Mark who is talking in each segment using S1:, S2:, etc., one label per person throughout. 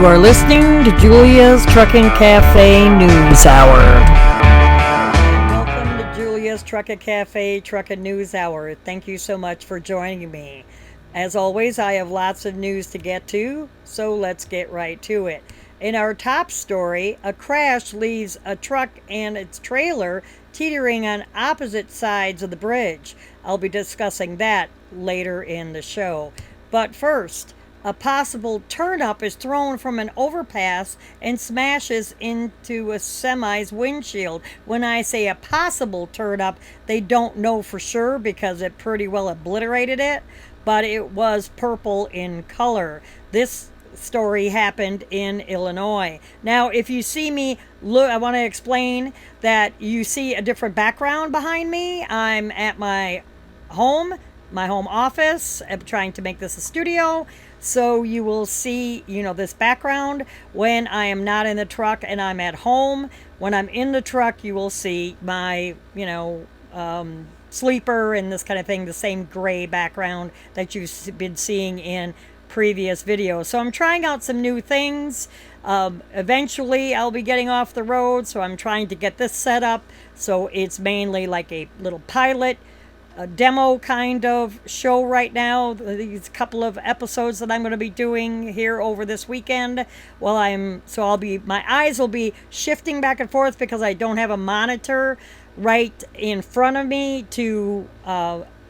S1: You are listening to Julia's Trucking Cafe News Hour. Welcome to Julia's Trucking Cafe Trucking News Hour. Thank you so much for joining me. As always, I have lots of news to get to, so let's get right to it. In our top story, a crash leaves a truck and its trailer teetering on opposite sides of the bridge. I'll be discussing that later in the show. But first, a possible turn-up is thrown from an overpass and smashes into a semi's windshield. When I say a possible turn-up, they don't know for sure because it pretty well obliterated it, but it was purple in color. This story happened in Illinois. Now, if you see me, look, I want to explain that you see a different background behind me. I'm at my home office. I'm trying to make this a studio. So you will see, this background when I am not in the truck and I'm at home. When I'm in the truck, you will see my, sleeper and this kind of thing, the same gray background that you've been seeing in previous videos. So I'm trying out some new things. Eventually I'll be getting off the road, so I'm trying to get this set up. So it's mainly like a little pilot, a demo kind of show right now. These couple of episodes that I'm going to be doing here over this weekend. My eyes will be shifting back and forth because I don't have a monitor right in front of me to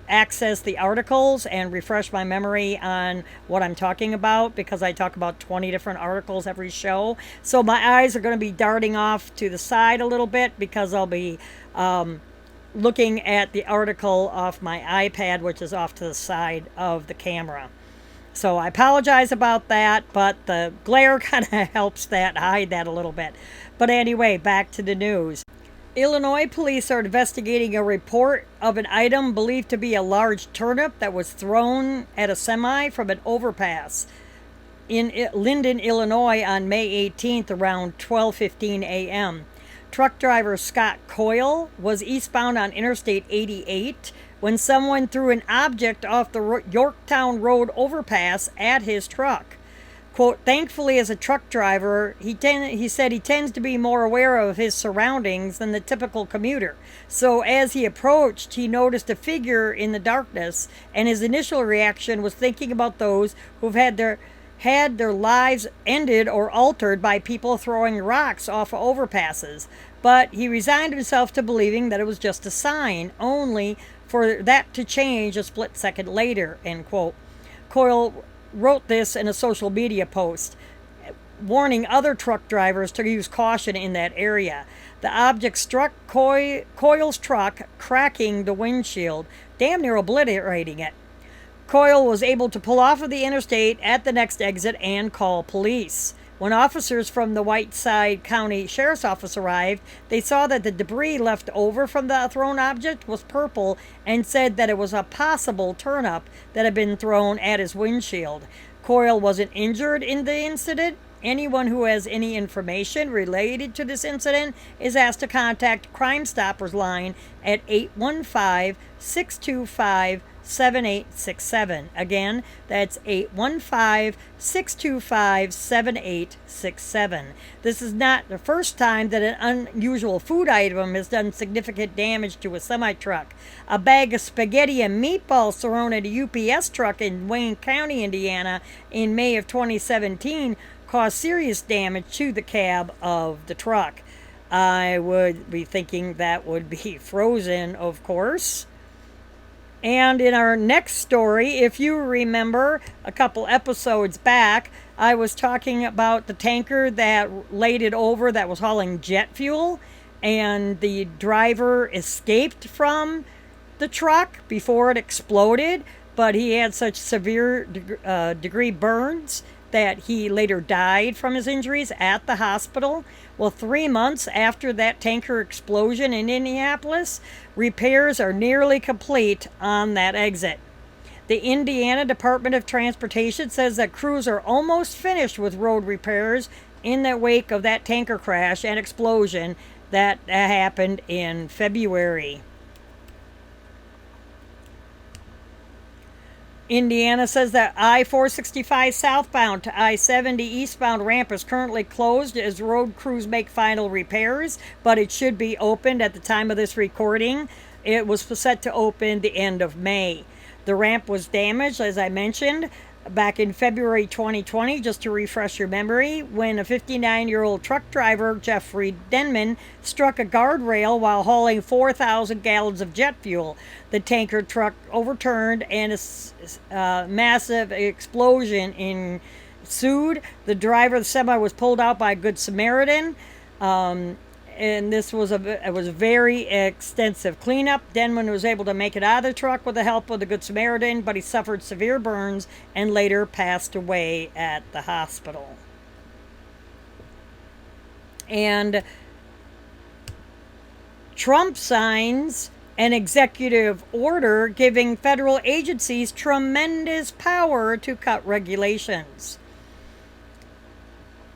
S1: access the articles and refresh my memory on what I'm talking about, because I talk about 20 different articles every show. So my eyes are going to be darting off to the side a little bit because I'll be looking at the article off my iPad, which is off to the side of the camera. So I apologize about that, but the glare kind of helps hide that a little bit. But anyway, back to the news. Illinois police are investigating a report of an item believed to be a large turnip that was thrown at a semi from an overpass in Linden, Illinois on May 18th around 12:15 a.m. Truck driver Scott Coyle was eastbound on Interstate 88 when someone threw an object off the Yorktown Road overpass at his truck. Quote, thankfully, as a truck driver, he said he tends to be more aware of his surroundings than the typical commuter. So as he approached, he noticed a figure in the darkness, and his initial reaction was thinking about those who've had their lives ended or altered by people throwing rocks off of overpasses. But he resigned himself to believing that it was just a sign, only for that to change a split second later, end quote. Coyle wrote this in a social media post, warning other truck drivers to use caution in that area. The object struck Coyle's truck, cracking the windshield, damn near obliterating it. Coyle was able to pull off of the interstate at the next exit and call police. When officers from the Whiteside County Sheriff's Office arrived, they saw that the debris left over from the thrown object was purple and said that it was a possible turnip that had been thrown at his windshield. Coyle wasn't injured in the incident. Anyone who has any information related to this incident is asked to contact Crime Stoppers line at 815-625-7867. Again, that's 815-625-7867. This is not the first time that an unusual food item has done significant damage to a semi-truck. A bag of spaghetti and meatballs thrown at a UPS truck in Wayne County, Indiana in May of 2017 caused serious damage to the cab of the truck. I would be thinking that would be frozen, of course. And in our next story, if you remember a couple episodes back, I was talking about the tanker that laid it over that was hauling jet fuel, and the driver escaped from the truck before it exploded, but he had such severe degree burns that he later died from his injuries at the hospital. Well, 3 months after that tanker explosion in Indianapolis, repairs are nearly complete on that exit. The Indiana Department of Transportation says that crews are almost finished with road repairs in the wake of that tanker crash and explosion that happened in February. Indiana says that I-465 southbound to I-70 eastbound ramp is currently closed as road crews make final repairs, but it should be opened at the time of this recording. It was set to open the end of May. The ramp was damaged, as I mentioned, back in February 2020, just to refresh your memory, when a 59-year-old truck driver, Jeffrey Denman, struck a guardrail while hauling 4,000 gallons of jet fuel. The tanker truck overturned and a massive explosion ensued. The driver of the semi was pulled out by a Good Samaritan. And this was a very extensive cleanup. Denman was able to make it out of the truck with the help of the Good Samaritan, but he suffered severe burns and later passed away at the hospital. And Trump signs an executive order giving federal agencies tremendous power to cut regulations.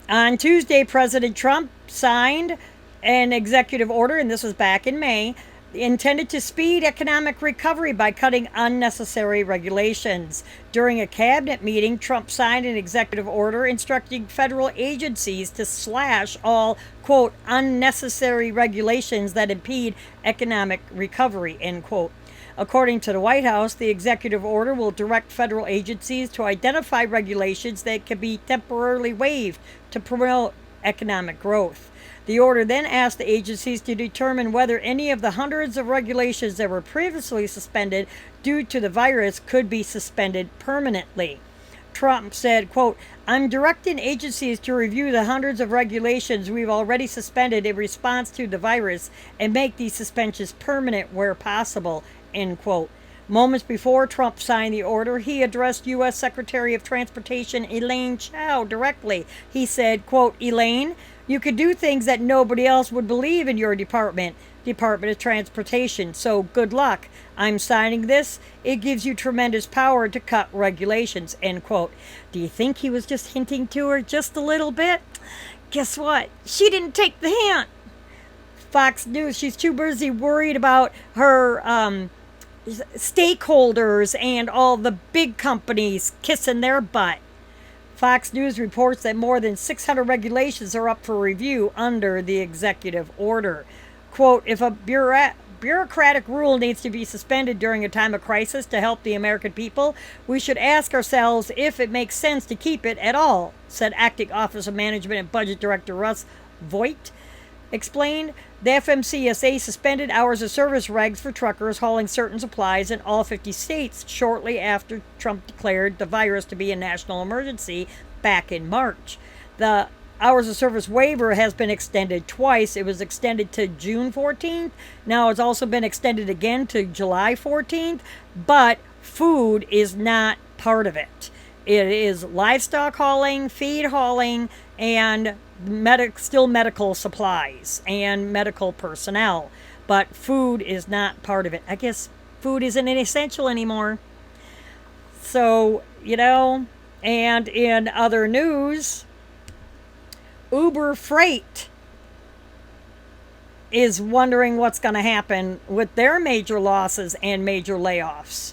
S1: On Tuesday, President Trump signed an executive order, and this was back in May, intended to speed economic recovery by cutting unnecessary regulations. During a cabinet meeting, Trump signed an executive order instructing federal agencies to slash all, quote, unnecessary regulations that impede economic recovery, end quote. According to the White House, the executive order will direct federal agencies to identify regulations that can be temporarily waived to promote economic growth. The order then asked the agencies to determine whether any of the hundreds of regulations that were previously suspended due to the virus could be suspended permanently. Trump said, quote, I'm directing agencies to review the hundreds of regulations we've already suspended in response to the virus and make these suspensions permanent where possible, end quote. Moments before Trump signed the order, he addressed U.S. Secretary of Transportation Elaine Chao directly. He said, quote, Elaine, you could do things that nobody else would believe in your Department of Transportation, so good luck. I'm signing this. It gives you tremendous power to cut regulations, end quote. Do you think he was just hinting to her just a little bit? Guess what? She didn't take the hint. Fox News, she's too busy worried about her stakeholders and all the big companies kissing their butt. Fox News reports that more than 600 regulations are up for review under the executive order. Quote, if a bureaucratic rule needs to be suspended during a time of crisis to help the American people, we should ask ourselves if it makes sense to keep it at all, said Acting Office of Management and Budget Director Russ Voigt. Explained, the FMCSA suspended hours of service regs for truckers hauling certain supplies in all 50 states shortly after Trump declared the virus to be a national emergency back in March. The hours of service waiver has been extended twice. It was extended to June 14th. Now it's also been extended again to July 14th, but food is not part of it. It is livestock hauling, feed hauling, and still medical supplies and medical personnel. But food is not part of it. I guess food isn't an essential anymore. So, and in other news, Uber Freight is wondering what's going to happen with their major losses and major layoffs.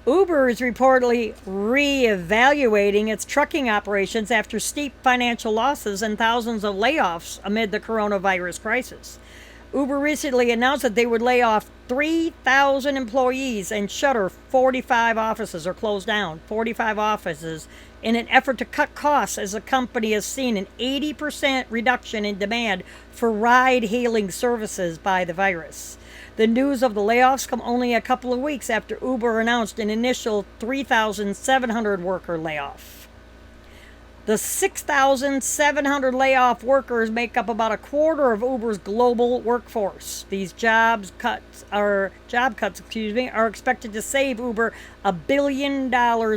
S1: Uber is reportedly reevaluating its trucking operations after steep financial losses and thousands of layoffs amid the coronavirus crisis. Uber recently announced that they would lay off 3,000 employees and shutter 45 offices or close down 45 offices in an effort to cut costs as the company has seen an 80% reduction in demand for ride-hailing services by the virus. The news of the layoffs come only a couple of weeks after Uber announced an initial 3,700 worker layoff. The 6,700 layoff workers make up about a quarter of Uber's global workforce. These job cuts are expected to save Uber $1 billion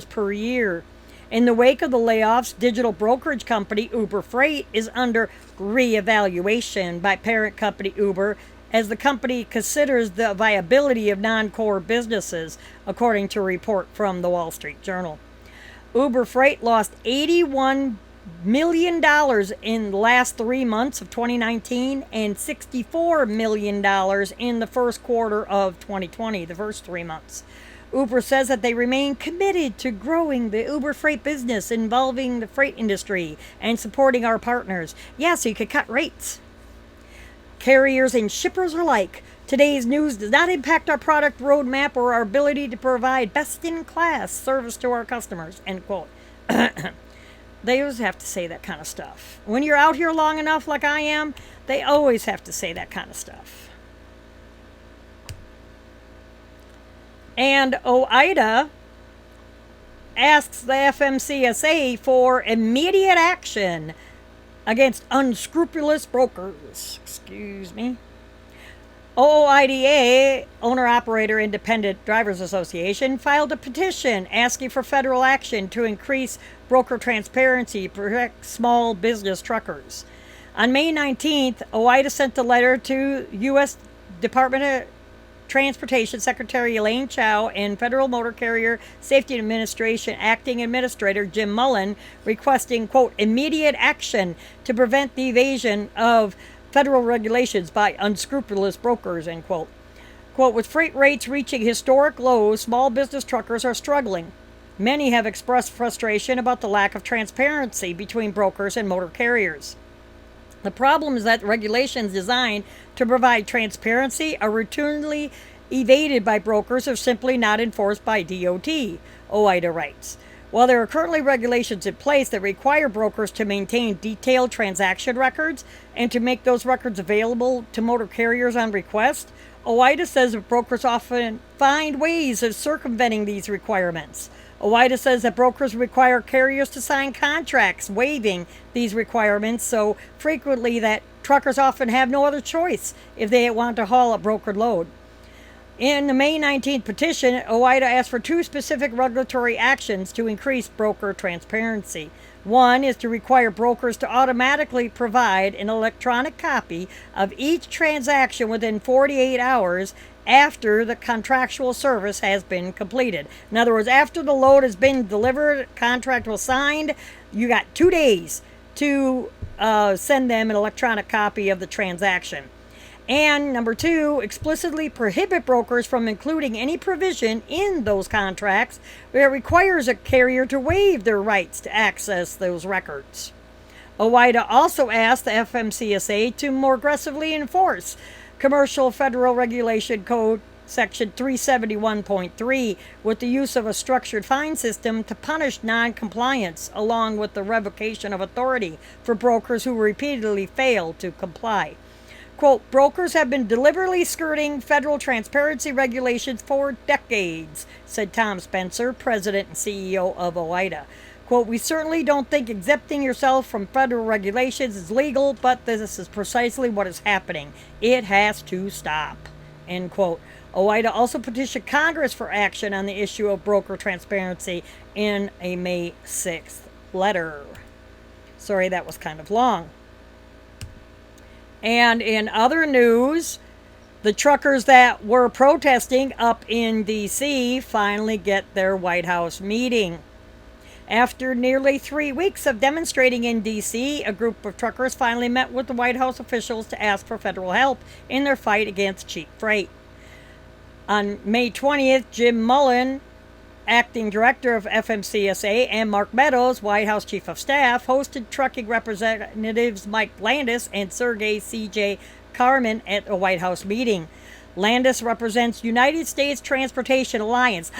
S1: per year. In the wake of the layoffs, digital brokerage company Uber Freight is under reevaluation by parent company Uber as the company considers the viability of non-core businesses, according to a report from the Wall Street Journal. Uber Freight lost $81 million in the last 3 months of 2019 and $64 million in the first quarter of 2020, the first 3 months. Uber says that they remain committed to growing the Uber freight business involving the freight industry and supporting our partners. Yeah, so you could cut rates. Carriers and shippers alike. Today's news does not impact our product roadmap or our ability to provide best-in-class service to our customers, end quote. They always have to say that kind of stuff. When you're out here long enough like I am, they always have to say that kind of stuff. And OOIDA asks the FMCSA for immediate action against unscrupulous brokers. Excuse me. OOIDA, Owner-Operator Independent Drivers Association, filed a petition asking for federal action to increase broker transparency, protect small business truckers. On May 19th, OOIDA sent a letter to U.S. Department of Transportation Secretary Elaine Chao and Federal Motor Carrier Safety Administration Acting Administrator Jim Mullen requesting, quote, immediate action to prevent the evasion of federal regulations by unscrupulous brokers, end quote. Quote, with freight rates reaching historic lows, small business truckers are struggling. Many have expressed frustration about the lack of transparency between brokers and motor carriers. The problem is that regulations designed to provide transparency are routinely evaded by brokers or simply not enforced by DOT, OOIDA writes. While there are currently regulations in place that require brokers to maintain detailed transaction records and to make those records available to motor carriers on request, OOIDA says that brokers often find ways of circumventing these requirements. OOIDA says that brokers require carriers to sign contracts waiving these requirements so frequently that truckers often have no other choice if they want to haul a brokered load. In the May 19th petition, OOIDA asked for two specific regulatory actions to increase broker transparency. One is to require brokers to automatically provide an electronic copy of each transaction within 48 hours after the contractual service has been completed. In other words, after the load has been delivered, contract was signed, you got 2 days to send them an electronic copy of the transaction. And number two, explicitly prohibit brokers from including any provision in those contracts where it requires a carrier to waive their rights to access those records. OOIDA also asked the FMCSA to more aggressively enforce Commercial Federal Regulation Code Section 371.3 with the use of a structured fine system to punish non-compliance along with the revocation of authority for brokers who repeatedly fail to comply. Quote, brokers have been deliberately skirting federal transparency regulations for decades, said Tom Spencer, president and CEO of OOIDA. Quote, we certainly don't think exempting yourself from federal regulations is legal, but this is precisely what is happening. It has to stop, end quote. OOIDA also petitioned Congress for action on the issue of broker transparency in a May 6th letter. Sorry, that was kind of long. And in other news, the truckers that were protesting up in D.C. finally get their White House meeting. After nearly 3 weeks of demonstrating in D.C., a group of truckers finally met with the White House officials to ask for federal help in their fight against cheap freight. On May 20th, Jim Mullen, acting director of FMCSA, and Mark Meadows, White House Chief of Staff, hosted trucking representatives Mike Landis and Sergey C.J. Carmen at a White House meeting. Landis represents United States Transportation Alliance.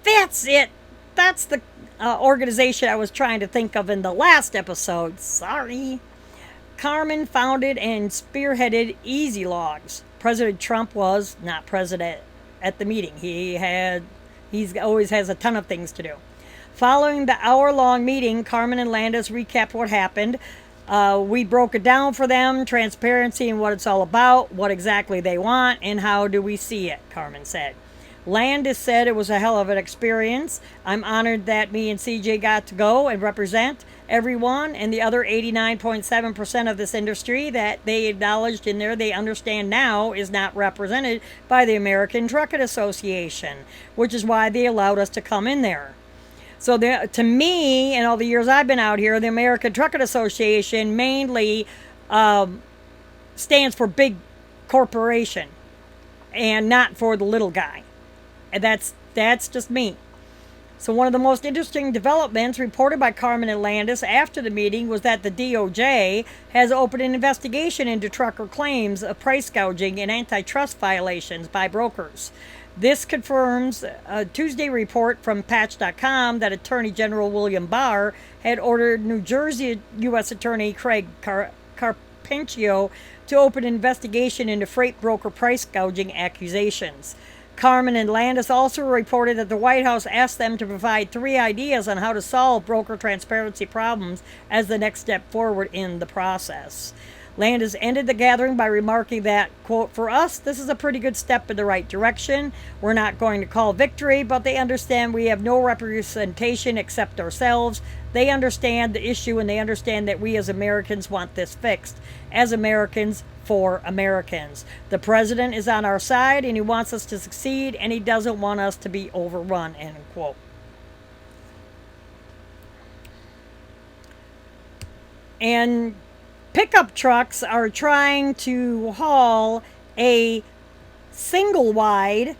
S1: That's it. That's the organization I was trying to think of in the last episode. Sorry. Carmen founded and spearheaded Easy Logs. President Trump was not president at the meeting. He always has a ton of things to do. Following the hour-long meeting, Carmen and Landis recapped what happened. We broke it down for them, transparency and what it's all about, what exactly they want, and how do we see it, Carmen said. Landis said it was a hell of an experience. I'm honored that me and CJ got to go and represent everyone and the other 89.7% of this industry that they acknowledged in there they understand now is not represented by the American Trucking Association, which is why they allowed us to come in there. So to me, and all the years I've been out here, the American Trucking Association mainly stands for big corporation and not for the little guy. And that's That's just me. So one of the most interesting developments reported by Carmen and Landis after the meeting was that the DOJ has opened an investigation into trucker claims of price gouging and antitrust violations by brokers. This confirms a Tuesday report from Patch.com that Attorney General William Barr had ordered New Jersey U.S. Attorney Craig Carpentier to open an investigation into freight broker price gouging accusations. Carmen and Landis also reported that the White House asked them to provide 3 ideas on how to solve broker transparency problems as the next step forward in the process. Landis ended the gathering by remarking that, quote, "For us, this is a pretty good step in the right direction. We're not going to call victory, but they understand we have no representation except ourselves. They understand the issue, and they understand that we as Americans want this fixed. As Americans, for Americans. The president is on our side, and he wants us to succeed, and he doesn't want us to be overrun," end quote. And pickup trucks are trying to haul a single wide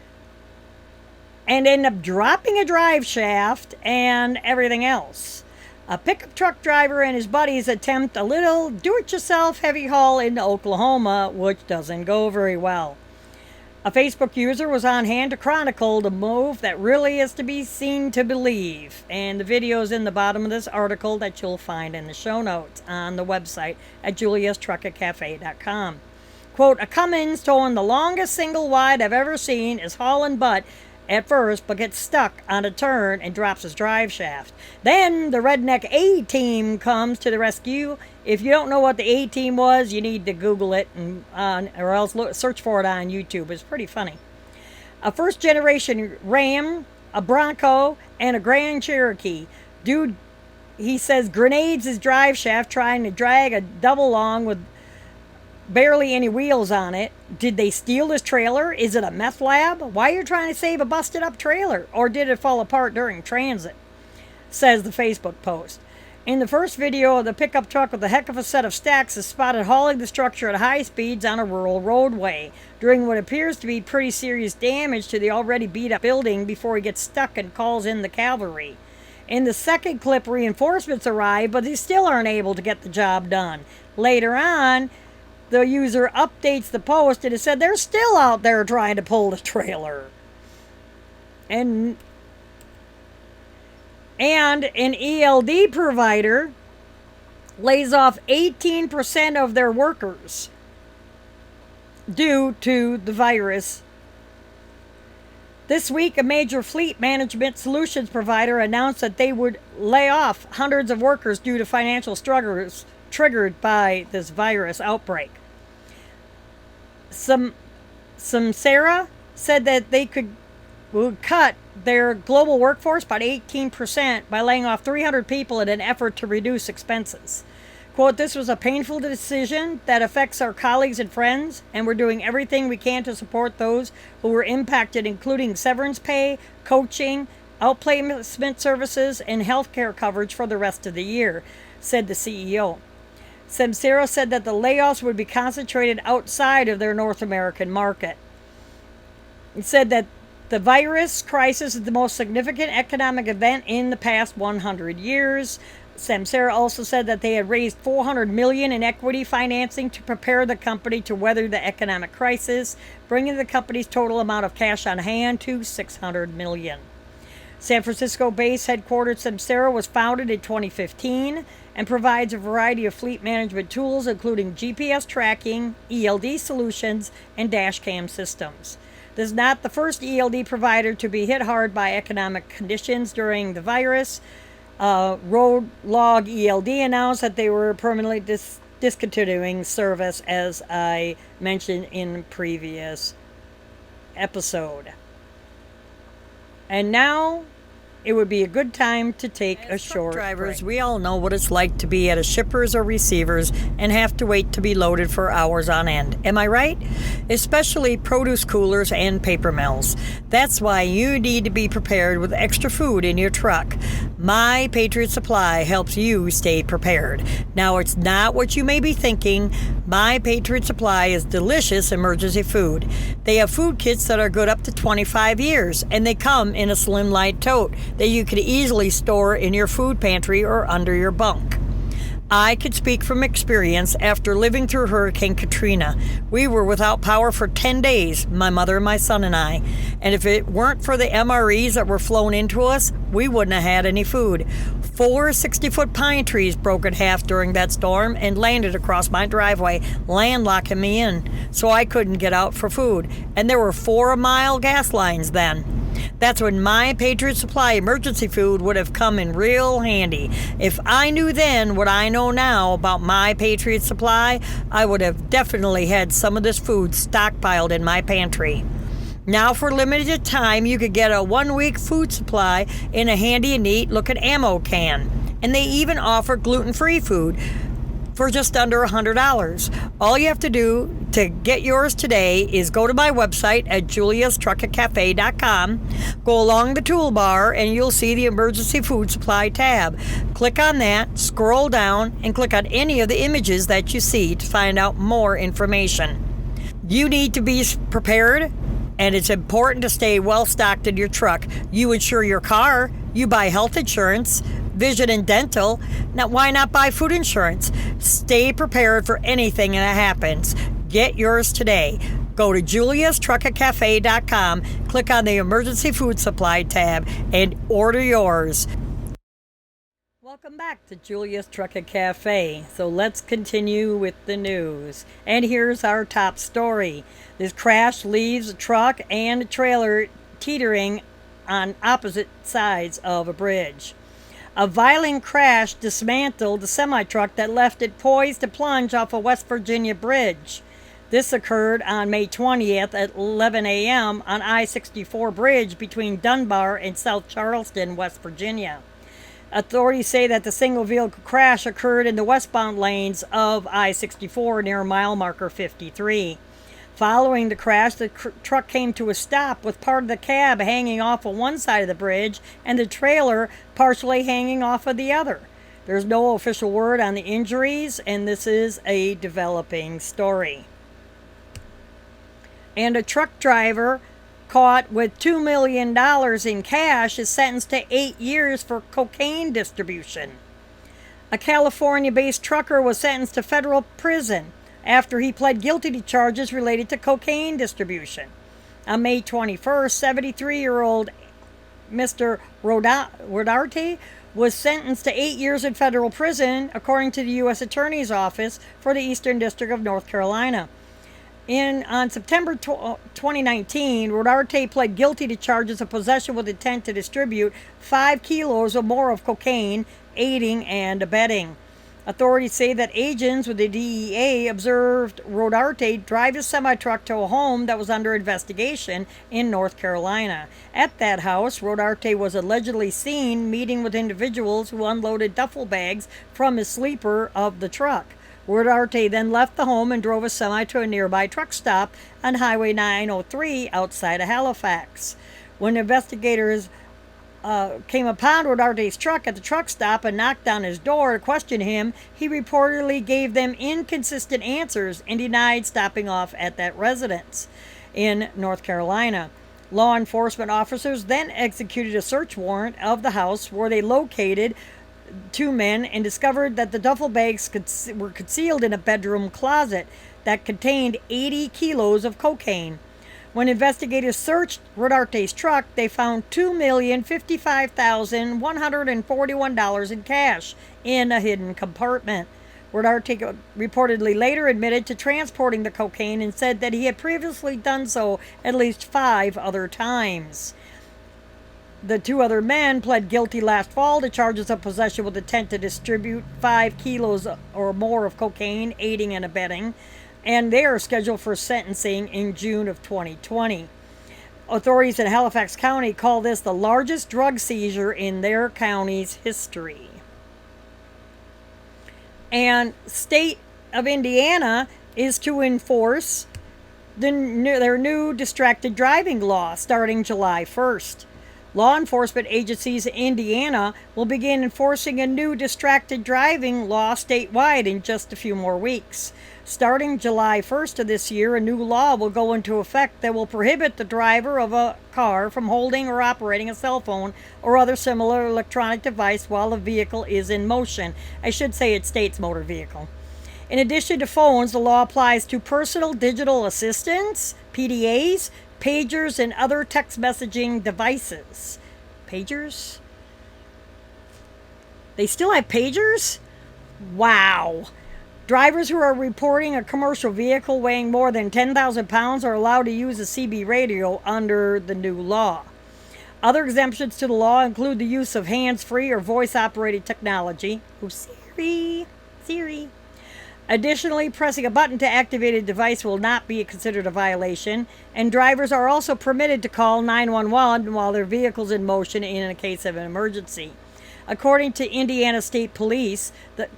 S1: and end up dropping a drive shaft and everything else. A pickup truck driver and his buddies attempt a little do-it-yourself heavy haul into Oklahoma, which doesn't go very well. A Facebook user was on hand to chronicle the move that really is to be seen to believe. And the video is in the bottom of this article that you'll find in the show notes on the website at juliastruckercafe.com. Quote, "A Cummins towing the longest single wide I've ever seen is hauling butt at first, but gets stuck on a turn and drops his drive shaft. Then the redneck A-team comes to the rescue. If you don't know what the A-team was, you need to Google it or else search for it on YouTube. It's pretty funny. A first-generation Ram, a Bronco, and a Grand Cherokee. Dude, he says, grenades his drive shaft trying to drag a double long with barely any wheels on it. Did they steal this trailer? Is it a meth lab? Why are you trying to save a busted up trailer? Or did it fall apart during transit?" says the Facebook post. In the first video, the pickup truck with a heck of a set of stacks is spotted hauling the structure at high speeds on a rural roadway, doing what appears to be pretty serious damage to the already beat up building before he gets stuck and calls in the cavalry. In the second clip, reinforcements arrive, but they still aren't able to get the job done. Later on, the user updates the post and it said they're still out there trying to pull the trailer. And an ELD provider lays off 18% of their workers due to the virus. This week, a major fleet management solutions provider announced that they would lay off hundreds of workers due to financial struggles triggered by this virus outbreak. Samsara said that they would cut their global workforce by 18% by laying off 300 people in an effort to reduce expenses. Quote, "This was a painful decision that affects our colleagues and friends, and we're doing everything we can to support those who were impacted, including severance pay, coaching, outplacement services, and health care coverage for the rest of the year," said the CEO. Samsara said that the layoffs would be concentrated outside of their North American market. It said that the virus crisis is the most significant economic event in the past 100 years. Samsara also said that they had raised $400 million in equity financing to prepare the company to weather the economic crisis, bringing the company's total amount of cash on hand to $600 million. San Francisco-based headquartered Samsara was founded in 2015 and provides a variety of fleet management tools, including GPS tracking, ELD solutions, and dash cam systems. This is not the first ELD provider to be hit hard by economic conditions during the virus. Roadlog ELD announced that they were permanently discontinuing service, as I mentioned in previous episode. And now it would be a good time to take a short drivers break. We all know what it's like to be at a shipper's or receiver's and have to wait to be loaded for hours on end. Am I right? Especially produce coolers and paper mills. That's why you need to be prepared with extra food in your truck. My Patriot Supply helps you stay prepared. Now, it's not what you may be thinking. My Patriot Supply is delicious emergency food. They have food kits that are good up to 25 years, and they come in a slim light tote that you can easily store in your food pantry or under your bunk. I could speak from experience after living through Hurricane Katrina. We were without power for 10 days, my mother and my son and I. And if it weren't for the MREs that were flown into us, we wouldn't have had any food. 4 60-foot pine trees broke in half during that storm and landed across my driveway, landlocking me in, so I couldn't get out for food. And there were 4-mile gas lines then. That's when My Patriot Supply emergency food would have come in real handy. If I knew then what I know now about My Patriot Supply, I would have definitely had some of this food stockpiled in my pantry. Now for limited time, you could get a 1-week food supply in a handy and neat looking ammo can. And they even offer gluten-free food for just under $100. All you have to do to get yours today is go to my website at juliastrucketcafe.com, go along the toolbar, and you'll see the emergency food supply tab. Click on that, scroll down, and click on any of the images that you see to find out more information. You need to be prepared, and it's important to stay well stocked in your truck. You insure your car, you buy health insurance, vision and dental. Now, why not buy food insurance? Stay prepared for anything that happens. Get yours today. Go to juliastrucketcafe.com, click on the emergency food supply tab, and order yours. Welcome back to Julia's Trucket Cafe. So let's continue with the news. And here's our top story. This crash leaves a truck and a trailer teetering on opposite sides of a bridge. A violent crash dismantled the semi-truck that left it poised to plunge off a West Virginia bridge. This occurred on May 20th at 11 a.m. on I-64 bridge between Dunbar and South Charleston, West Virginia. Authorities say that the single vehicle crash occurred in the westbound lanes of I-64 near mile marker 53. Following the crash, the truck came to a stop with part of the cab hanging off of one side of the bridge and the trailer partially hanging off of the other. There's no official word on the injuries, and this is a developing story. And a truck driver caught with $2 million in cash is sentenced to 8 years for cocaine distribution. A California-based trucker was sentenced to federal prison after he pled guilty to charges related to cocaine distribution. On May 21st, 73-year-old Mr. Rodarte was sentenced to 8 years in federal prison, according to the U.S. Attorney's Office for the Eastern District of North Carolina. On September 2019, Rodarte pled guilty to charges of possession with intent to distribute 5 kilos or more of cocaine, aiding and abetting. Authorities say that agents with the DEA observed Rodarte drive his semi-truck to a home that was under investigation in North Carolina. At that house, Rodarte was allegedly seen meeting with individuals who unloaded duffel bags from his sleeper of the truck. Rodarte then left the home and drove a semi to a nearby truck stop on Highway 903 outside of Halifax. When investigators came upon Rodarte's truck at the truck stop and knocked on his door to question him, he reportedly gave them inconsistent answers and denied stopping off at that residence in North Carolina. Law enforcement officers then executed a search warrant of the house, where they located 2 men and discovered that the duffel bags were concealed in a bedroom closet that contained 80 kilos of cocaine. When investigators searched Rodarte's truck, they found $2,055,141 in cash in a hidden compartment. Rodarte reportedly later admitted to transporting the cocaine and said that he had previously done so at least 5 other times. The 2 other men pled guilty last fall to charges of possession with intent to distribute 5 kilos or more of cocaine, aiding and abetting, and they are scheduled for sentencing in June of 2020. Authorities in Halifax County call this the largest drug seizure in their county's history. And state of Indiana is to enforce their new distracted driving law starting July 1st. Law enforcement agencies in Indiana will begin enforcing a new distracted driving law statewide in just a few more weeks. Starting July 1st of this year, a new law will go into effect that will prohibit the driver of a car from holding or operating a cell phone or other similar electronic device while the vehicle is in motion. I should say it states motor vehicle. In addition to phones, the law applies to personal digital assistants, PDAs, pagers, and other text messaging devices. Pagers? They still have pagers? Wow. Drivers who are reporting a commercial vehicle weighing more than 10,000 pounds are allowed to use a CB radio under the new law. Other exemptions to the law include the use of hands-free or voice-operated technology. Oh, Siri. Additionally, pressing a button to activate a device will not be considered a violation, and drivers are also permitted to call 911 while their vehicle's in motion in a case of an emergency. According to Indiana State Police,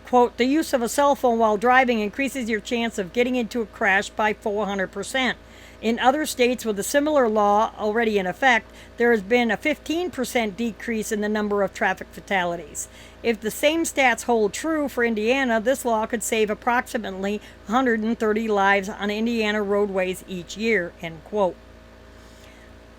S1: quote, the use of a cell phone while driving increases your chance of getting into a crash by 400%. In other states with a similar law already in effect, there has been a 15% decrease in the number of traffic fatalities. If the same stats hold true for Indiana, this law could save approximately 130 lives on Indiana roadways each year, end quote.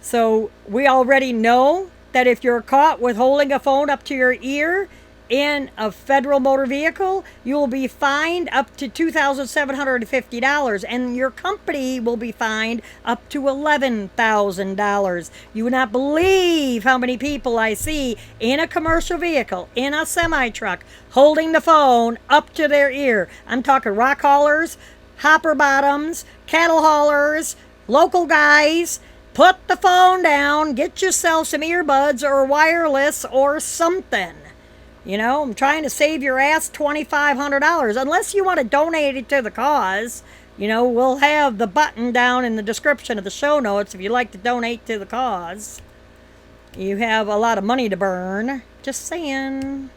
S1: So we already know that if you're caught with holding a phone up to your ear in a federal motor vehicle, you will be fined up to $2,750, and your company will be fined up to $11,000. You would not believe how many people I see in a commercial vehicle, in a semi-truck, holding the phone up to their ear. I'm talking rock haulers, hopper bottoms, cattle haulers, local guys. Put the phone down, get yourself some earbuds or wireless or something. You know, I'm trying to save your ass $2,500. Unless you want to donate it to the cause. You know, we'll have the button down in the description of the show notes if you'd like to donate to the cause. You have a lot of money to burn. Just saying.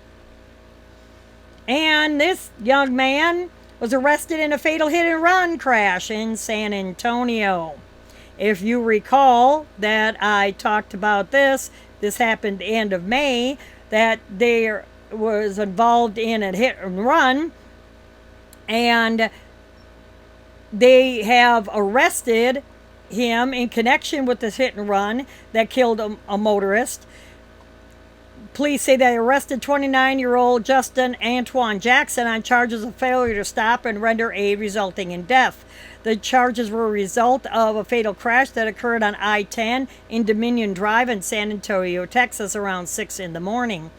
S1: And this young man was arrested in a fatal hit-and-run crash in San Antonio. If you recall that I talked about this happened end of May, that there was involved in a hit and run, and they have arrested him in connection with this hit and run that killed a motorist. Police say they arrested 29-year-old Justin Antoine Jackson on charges of failure to stop and render aid resulting in death. The charges were a result of a fatal crash that occurred on I-10 in Dominion Drive in San Antonio, Texas, around 6 in the morning.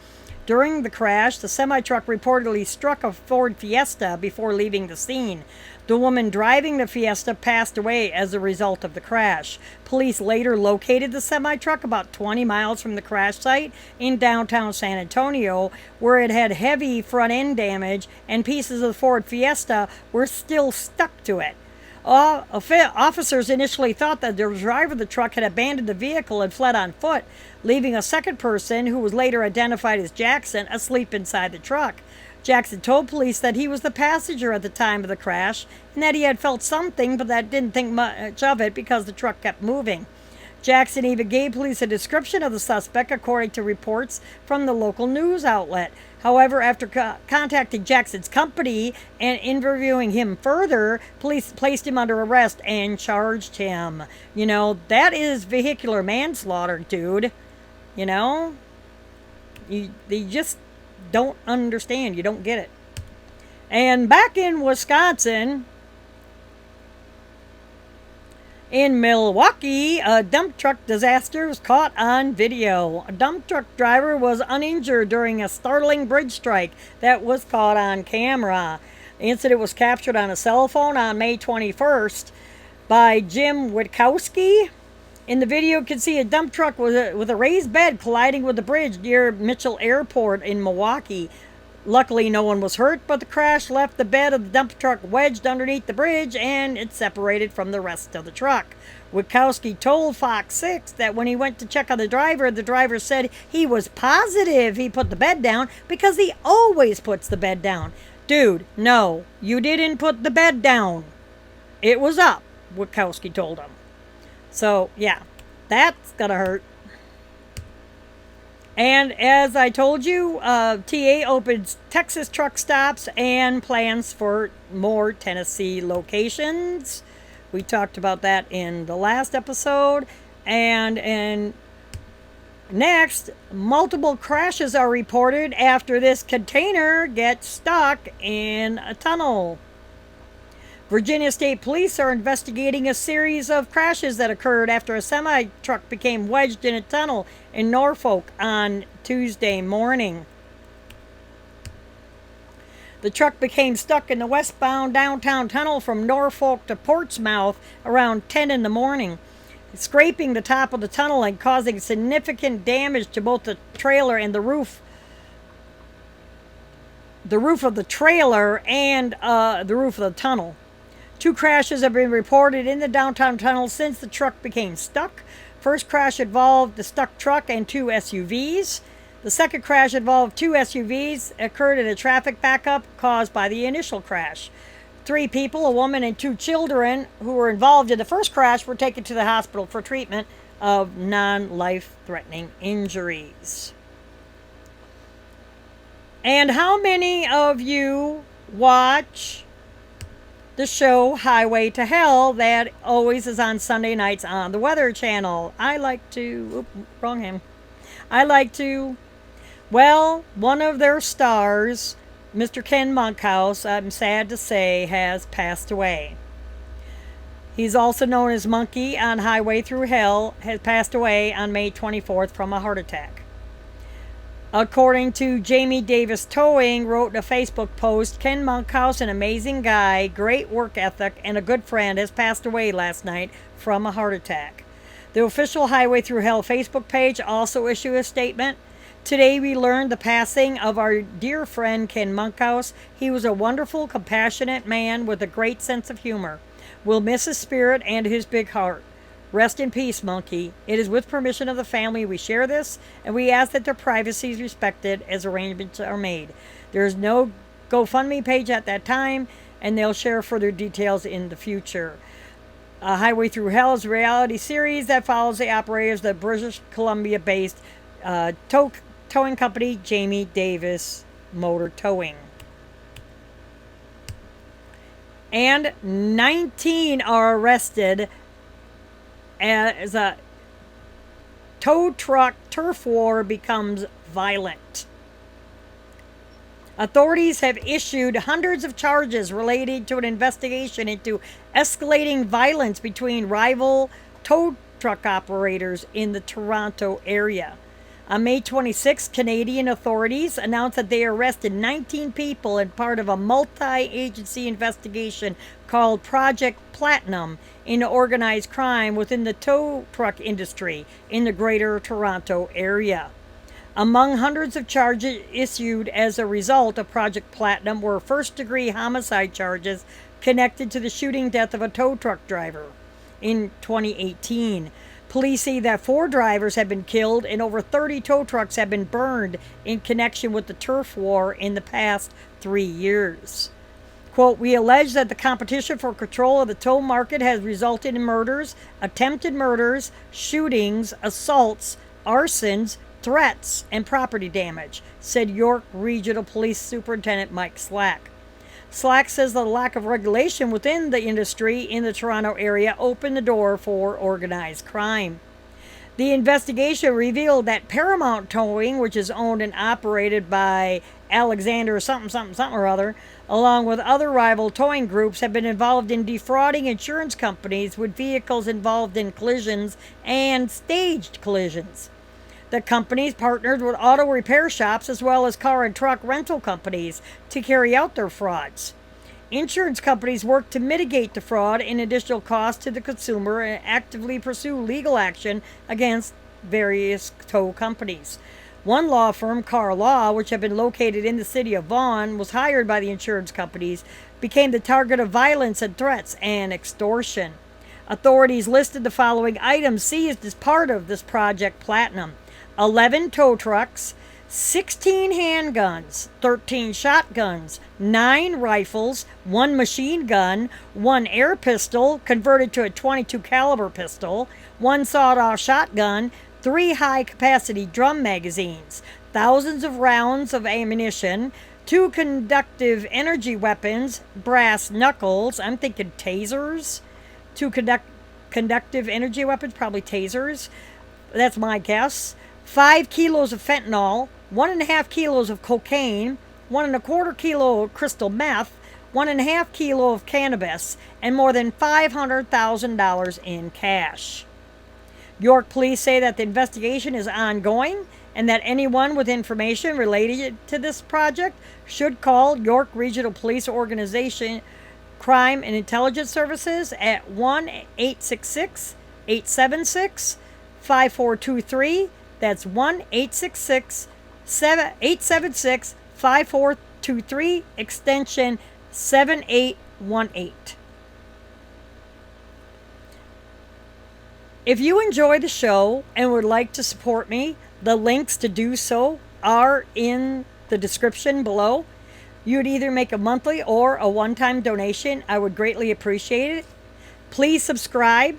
S1: During the crash, the semi-truck reportedly struck a Ford Fiesta before leaving the scene. The woman driving the Fiesta passed away as a result of the crash. Police later located the semi-truck about 20 miles from the crash site in downtown San Antonio, where it had heavy front-end damage and pieces of the Ford Fiesta were still stuck to it. Officers initially thought that the driver of the truck had abandoned the vehicle and fled on foot, leaving a second person, who was later identified as Jackson, asleep inside the truck. Jackson told police that he was the passenger at the time of the crash and that he had felt something, but that didn't think much of it because the truck kept moving. Jackson even gave police a description of the suspect according to reports from the local news outlet. However, after contacting Jackson's company and interviewing him further, police placed him under arrest and charged him. You know, that is vehicular manslaughter, dude. You know? They just don't understand. You don't get it. And back in Wisconsin, in Milwaukee, a dump truck disaster was caught on video. A dump truck driver was uninjured during a startling bridge strike that was caught on camera. The incident was captured on a cell phone on May 21st by Jim Witkowski. In the video, you can see a dump truck with a raised bed colliding with the bridge near Mitchell Airport in Milwaukee. Luckily, no one was hurt, but the crash left the bed of the dump truck wedged underneath the bridge, and it separated from the rest of the truck. Witkowski told Fox 6 that when he went to check on the driver said he was positive he put the bed down because he always puts the bed down. Dude, no, you didn't put the bed down. It was up, Witkowski told him. So, yeah, that's gonna hurt. And as I told you, TA opens Texas truck stops and plans for more Tennessee locations. We talked about that in the last episode. And next, multiple crashes are reported after this container gets stuck in a tunnel. Virginia State Police are investigating a series of crashes that occurred after a semi-truck became wedged in a tunnel in Norfolk on Tuesday morning. The truck became stuck in the westbound downtown tunnel from Norfolk to Portsmouth around 10 in the morning, scraping the top of the tunnel and causing significant damage to both the trailer and the roof of the trailer and the roof of the tunnel. 2 crashes have been reported in the downtown tunnel since the truck became stuck. First crash involved the stuck truck and 2 SUVs. The second crash involved 2 SUVs, occurred in a traffic backup caused by the initial crash. 3 people, a woman and 2 children who were involved in the first crash, were taken to the hospital for treatment of non-life-threatening injuries. And how many of you watch the show Highway to Hell that always is on Sunday nights on the Weather Channel? I like to... wrong hand. I like to... Well, one of their stars, Mr. Ken Monkhouse, I'm sad to say, has passed away. He's also known as Monkey on Highway Through Hell, has passed away on May 24th from a heart attack. According to Jamie Davis Towing, wrote in a Facebook post, Ken Monkhouse, an amazing guy, great work ethic, and a good friend, has passed away last night from a heart attack. The official Highway Through Hell Facebook page also issued a statement. Today we learned the passing of our dear friend Ken Monkhouse. He was a wonderful, compassionate man with a great sense of humor. We'll miss his spirit and his big heart. Rest in peace, Monkey. It is with permission of the family we share this, and we ask that their privacy is respected as arrangements are made. There is no GoFundMe page at that time, and they'll share further details in the future. Highway Through Hell is a reality series that follows the operators of the British Columbia-based towing company Jamie Davis Motor Towing. And 19 are arrested as a tow truck turf war becomes violent. Authorities have issued hundreds of charges related to an investigation into escalating violence between rival tow truck operators in the Toronto area. On May 26, Canadian authorities announced that they arrested 19 people in part of a multi-agency investigation called Project Platinum into organized crime within the tow truck industry in the Greater Toronto Area. Among hundreds of charges issued as a result of Project Platinum were first-degree homicide charges connected to the shooting death of a tow truck driver in 2018. Police say that 4 drivers have been killed and over 30 tow trucks have been burned in connection with the turf war in the past 3 years. Quote, we allege that the competition for control of the tow market has resulted in murders, attempted murders, shootings, assaults, arsons, threats, and property damage, said York Regional Police Superintendent Mike Slack. Slack says the lack of regulation within the industry in the Toronto area opened the door for organized crime. The investigation revealed that Paramount Towing, which is owned and operated by Alexander something or other, along with other rival towing groups, have been involved in defrauding insurance companies with vehicles involved in collisions and staged collisions. The companies partnered with auto repair shops as well as car and truck rental companies to carry out their frauds. Insurance companies work to mitigate the fraud and additional costs to the consumer and actively pursue legal action against various tow companies. One law firm, Carr Law, which had been located in the city of Vaughan, was hired by the insurance companies, became the target of violence and threats and extortion. Authorities listed the following items seized as part of this Project Platinum: 11 tow trucks, 16 handguns, 13 shotguns, 9 rifles, 1 machine gun, 1 air pistol converted to a .22 caliber pistol, 1 sawed-off shotgun, 3 high-capacity drum magazines, thousands of rounds of ammunition, 2 conductive energy weapons, brass knuckles, I'm thinking tasers, 2 conductive energy weapons, probably tasers, that's my guess, 5 kilos of fentanyl, 1.5 kilos of cocaine, 1.25 kilo of crystal meth, 1.5 kilo of cannabis, and more than $500,000 in cash. York police say that the investigation is ongoing and that anyone with information related to this project should call York Regional Police Organization Crime and Intelligence Services at 1-866-876-5423. That's 1-866-876-5423, extension 7818. If you enjoy the show and would like to support me, the links to do so are in the description below. You'd either make a monthly or a one-time donation. I would greatly appreciate it. Please subscribe.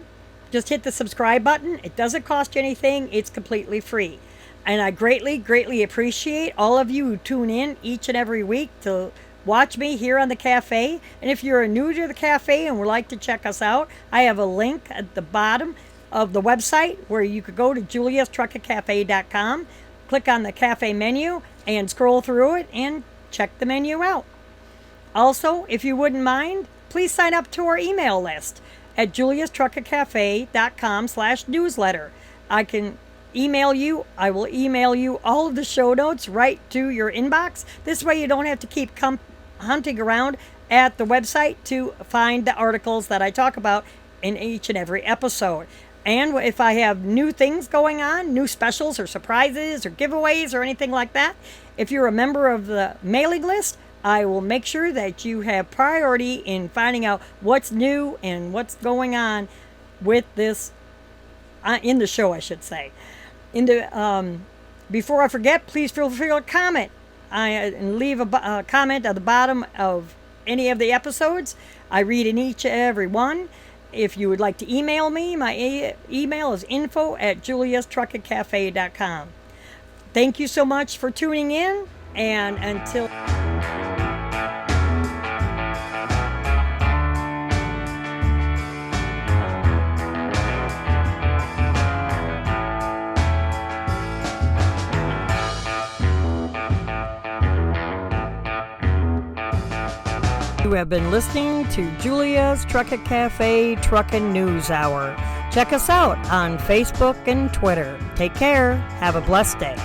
S1: Just hit the subscribe button. It doesn't cost you anything. It's completely free. And I greatly, greatly appreciate all of you who tune in each and every week to watch me here on the cafe. And if you're new to the cafe and would like to check us out, I have a link at the bottom of the website where you could go to juliastruckercafe.com, click on the cafe menu, and scroll through it and check the menu out. Also, if you wouldn't mind, please sign up to our email list at juliastruckercafe.com/newsletter. I can email you. I will email you all of the show notes right to your inbox. This way you don't have to keep hunting around at the website to find the articles that I talk about in each and every episode. And if I have new things going on, new specials or surprises or giveaways or anything like that, if you're a member of the mailing list, I will make sure that you have priority in finding out what's new and what's going on with this, in the show, I should say. Before I forget, please feel free to comment and leave a comment at the bottom of any of the episodes. I read in each and every one. If you would like to email me, my email is info@juliastruckercafe.com. Thank you so much for tuning in, and until... You have been listening to Julia's Trucker Cafe Truckin' News Hour. Check us out on Facebook and Twitter. Take care. Have a blessed day.